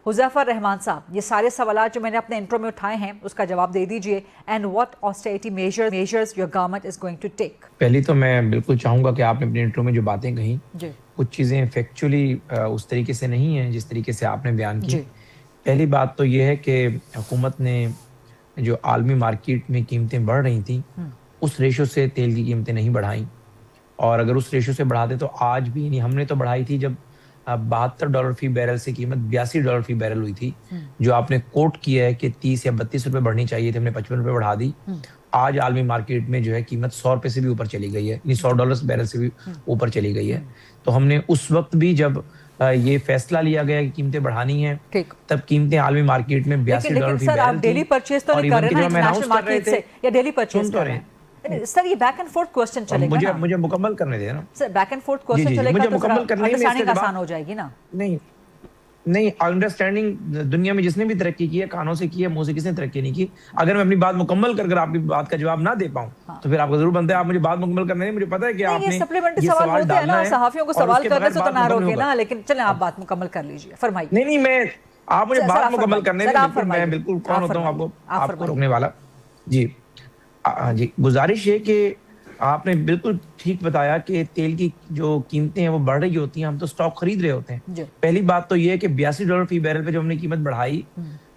हुज़ैफा रहमान साहब, ये सारे सवाल जो मैंने अपने इंट्रो में उठाए हैं उसका जवाब दे दीजिए। And what austerity measures your government is going to take. पहली तो मैं बिल्कुल चाहूंगा कि आपने अपने इंट्रो में जो बातें कही जी कुछ चीजें फैक्चुअली उस तरीके से नहीं है जिस तरीके से आपने बयान की। जी पहली बात तो ये है कि हुकूमत ने जो आलमी मार्केट में कीमतें बढ़ रही थी उस रेशो से तेल की कीमतें नहीं बढ़ाई, और अगर उस रेशो से बढ़ाते तो आज भी नहीं। हमने तो बढ़ाई थी जब $72 फी बैरल से कीमत $82 फी बैरल हुई थी। जो आपने कोट किया है कि 30 या 32 रुपए बढ़नी चाहिए थी, हमने 55 रुपए बढ़ा दी। आज आलमी मार्केट में जो है कीमत 100 रुपए से भी ऊपर चली गई है, यानी $100 बैरल से भी ऊपर चली गई है। तो हमने उस वक्त भी जब ये फैसला लिया गया कि कीमतें बढ़ानी है, तब कीमतें आलमी मार्केट में $82 फी बैरल थी। डेली परचेज तो नहीं कर रहे ना इंटरनेशनल मार्केट से, या डेली परचेज कर रहे हैं? सर ये बैक एंड फोर्थ क्वेश्चन चलेगा ना? मुझे मुकम्मल करने देना sir. Back and fourth question चलेगा मुझे तो मुकम्मल करने में अंडरस्टैंडिंग आसान हो जाएगी ना? नहीं अंडरस्टैंडिंग दुनिया में जिसने भी तरक्की की है कानों से की है, मुंह से किसने तरक्की नहीं की। अगर मैं अपनी बात मुकम्मल कर आपकी बात का जवाब ना दे पाऊं तो फिर आपको जरूर बनता है आप मुझे बात मुकम्मल करने दें। मुझे पता है कि आपने सप्लीमेंट्री सवाल होते हैं ना, सहाफियों को सवाल करने से तो ना रोके ना, लेकिन चलें आप बात मुकम्मल कर लीजिए, फरमाइए। नहीं मैं आप मुझे बात मुकम्मल करने दें। मैं बिल्कुल कौन होता हूँ आपको रोकने वाला। जी जी, गुजारिश है कि आपने बिल्कुल ठीक बताया कि तेल की जो कीमतें हैं वो बढ़ रही होती हैं, हम तो स्टॉक खरीद रहे होते हैं। पहली बात तो ये है कि $82 फी बैरल पे जो हमने कीमत बढ़ाई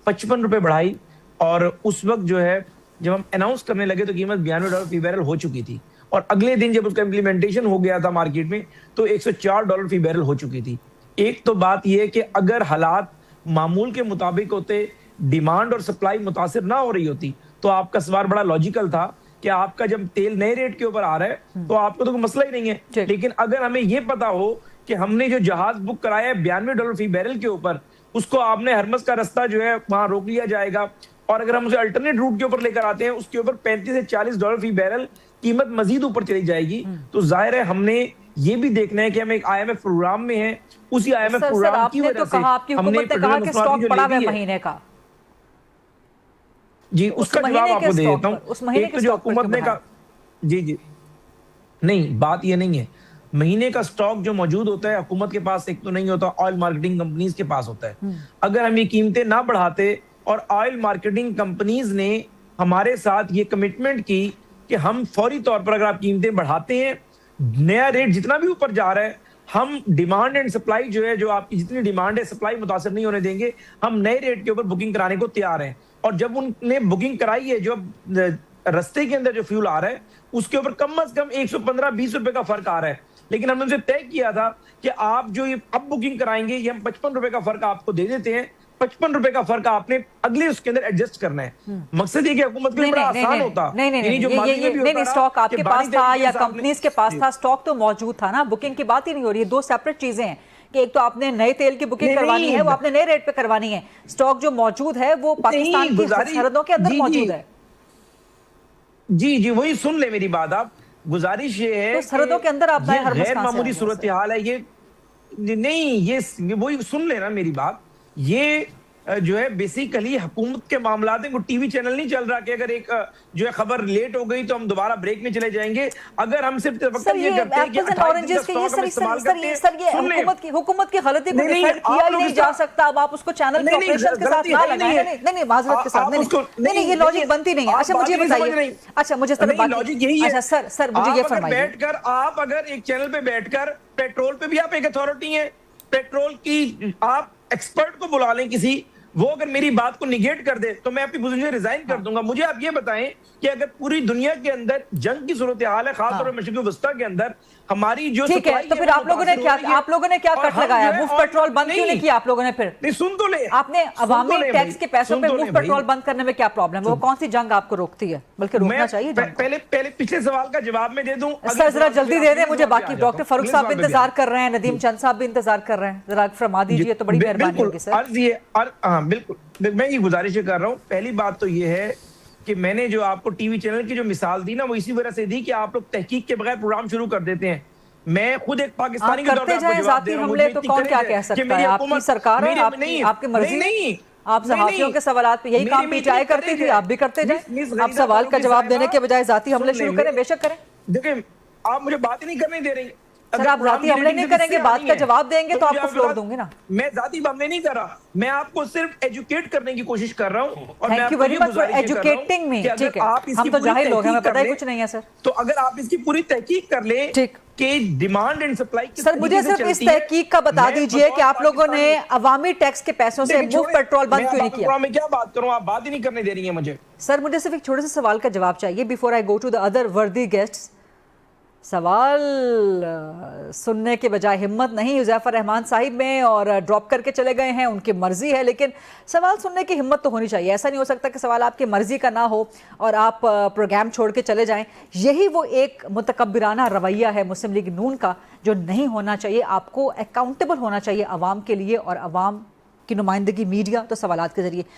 55 रुपए बढ़ाई, और उस वक्त जो है जब हम अनाउंस करने लगे तो कीमत $92 फी बैरल हो चुकी थी, और अगले दिन जब उसका इम्प्लीमेंटेशन हो गया था मार्केट में तो $104 फी बैरल हो चुकी थी। एक तो बात यह है कि अगर हालात मामूल के मुताबिक होते, डिमांड और सप्लाई मुतासिर ना हो रही होती, तो आपका सवाल बड़ा लॉजिकल था कि आपका जब तेल नए रेट के ऊपर आ रहा है तो आपको तो कोई मसला ही नहीं है। लेकिन अगर हमें यह पता हो कि हमने जो जहाज बुक कराया है $92 फी बैरल के ऊपर, उसको आपने हरमस का रास्ता जो है वहां रोक लिया जाएगा, और अगर हम उसे अल्टरनेट रूट के ऊपर लेकर आते हैं उसके ऊपर $35 से $40 फी बैरल कीमत मजीद ऊपर चली जाएगी। तो जाहिर है हमने ये भी देखना है कि हम एक IMF प्रोग्राम में है, उसी IMF प्रोग्राम की वजह से हमने स्टॉक पड़ा है महीने का। जी उसका जवाब आपको दे देता हूँ। एक तो जो हुकूमत ने का जी नहीं, बात ये नहीं है। महीने का स्टॉक जो मौजूद होता है हुकूमत के पास एक तो नहीं होता, ऑयल मार्केटिंग कंपनीज के पास होता है। अगर हम ये कीमतें ना बढ़ाते और ऑयल मार्केटिंग कंपनीज ने हमारे साथ ये कमिटमेंट की कि हम फौरी तौर पर अगर आप कीमतें बढ़ाते हैं, नया रेट जितना भी ऊपर जा रहा है, हम डिमांड एंड सप्लाई जो है, जो आपकी जितनी डिमांड है सप्लाई मुतासर नहीं होने देंगे, हम नए रेट के ऊपर बुकिंग कराने को तैयार हैं। और जब उनने बुकिंग कराई है, जो रास्ते के अंदर जो फ्यूल आ रहा है उसके ऊपर कम से कम 115-20 रुपए का फर्क आ रहा है, लेकिन हमने उनसे तय किया था कि आप जो ये अब बुकिंग कराएंगे ये हम 55 रुपए का फर्क आपको दे देते हैं। 55 रुपए का फर्क आपने अगले उसके अंदर एडजस्ट करना है। मकसद ये कि हुकूमत के लिए बड़ा आसान होता। नहीं, स्टॉक आपके पास था या कंपनीज के पास था? स्टॉक तो मौजूद था ना, बुकिंग की बात ही नहीं हो रही है। दो सेपरेट चीजें हैं कि एक तो आपने नए तेल की बुकिंग करवानी है, वो आपने नए रेट पे करवानी है। स्टॉक जो मौजूद है वो पाकिस्तान की सरहदों के अंदर मौजूद है। जी वही सुन ले मेरी बात आप। गुजारिश ये है तो सरहदों के अंदर आप गैर मामूली सूरत हाल है ये। नहीं ये वही सुन लेना मेरी बात। ये जो है बेसिकली हुकूमत के मामलात हैं। टीवी चैनल नहीं चल रहा कि अगर एक जो है खबर लेट हो गई तो हम दोबारा ब्रेक में चले जाएंगे। अगर हम सिर्फ ये करते हैं कि हुकूमत की गलती को डिफेंड किया ही नहीं जा सकता, अब आप उसको चैनल के ऑपरेशंस के साथ ना लगाएं। नहीं माजरत के साथ नहीं, ये लॉजिक बनती नहीं है। अच्छा मुझे बताइए, अच्छा मुझे लॉजिक यही है। अच्छा सर मुझे ये फरमाइए, बैठकर आप अगर एक चैनल पे बैठकर पेट्रोल पे भी आप एक अथॉरिटी है, पेट्रोल की आप एक्सपर्ट को बुला लें किसी, वो अगर मेरी बात को निगेट कर दे तो मैं अपनी पोजीशन से रिजाइन कर दूंगा। मुझे आप ये बताएं कि अगर पूरी दुनिया के अंदर जंग की सूरत हाल है, खासतौर पर मशरिक़ वस्ता के अंदर हमारी जो ठीक है, तो फिर आप लोगों ने क्या कट लगाया? मुफ्त पेट्रोल बंद क्यों नहीं किया आप लोगों ने? फिर नहीं सुन तो ले, आपने अवामी टैक्स के पैसों पे मुफ्त पेट्रोल बंद करने में क्या प्रॉब्लम है? वो कौन सी जंग आपको रोकती है? बल्कि रोकना चाहिए। पहले पिछले सवाल का जवाब मैं दे दूं सर, जरा जल्दी दे दें मुझे। बाकी डॉक्टर फारूक साहब भी इंतजार कर रहे हैं, नदीम चंद साहब भी इंतजार कर रहे हैं, जरा फरमा दीजिए तो बड़ी मेहरबानी होगी सर। अर्ज ये बिल्कुल मैं ये गुजारिश कर रहा हूँ। पहली बात तो ये है कि मैंने जो आपको टीवी चैनल की जो मिसाल दी ना, वो इसी वजह से दी कि आप लोग तहकीक के बगैर प्रोग्राम शुरू कर देते हैं। मैं खुद एक पाकिस्तानी के तौर पे आपको जवाब दे रहा हूं। हमले तो कौन क्या कह सकता है? आपकी सरकार है, आपकी मर्जी। नहीं, आप सहाफियों के सवालात पे यही काम पीछाए करती थी, आप भी करते जाए। आप सवाल का जवाब देने के बजाय जाती हमले शुरू करें, बेशक करें। देखिए आप मुझे बात ही नहीं करने दे रही। सर आप जाती हमले नहीं करेंगे, बात का जवाब देंगे तो आपको फ्लोर दूंगे ना। मैं जाती हमले नहीं कर रहा, मैं आपको सिर्फ एजुकेट करने की कोशिश कर रहा हूँ। और thank you very much for educating me. ठीक है, हम तो जाहिल लोग हैं, हमें पता ही कुछ नहीं है सर। तो अगर आप इसकी पूरी तहकीक कर ले ठीक कि डिमांड एंड सप्लाई सर, मुझे सिर्फ इस तहकीक का बता दीजिए कि आप लोगों ने अवामी टैक्स के पैसों से मुफ्त पेट्रोल बंद क्यों नहीं किया? मैं क्या बात करूं, आप बात ही नहीं करने दे रही हैं मुझे। सर मुझे सिर्फ एक छोटे से सवाल का जवाब चाहिए before I go to the other worthy guests. सवाल सुनने के बजाय हिम्मत नहीं युज़ैफर रहमान साहिब में और ड्रॉप करके चले गए हैं, उनकी मर्जी है, लेकिन सवाल सुनने की हिम्मत तो होनी चाहिए। ऐसा नहीं हो सकता कि सवाल आपकी मर्जी का ना हो और आप प्रोग्राम छोड़ के चले जाएं। यही वो एक मुतकब्बिराना रवैया है मुस्लिम लीग नून का जो नहीं होना चाहिए। आपको अकाउंटेबल होना चाहिए आवाम के लिए और आवाम की नुमाइंदगी मीडिया तो सवालात के जरिए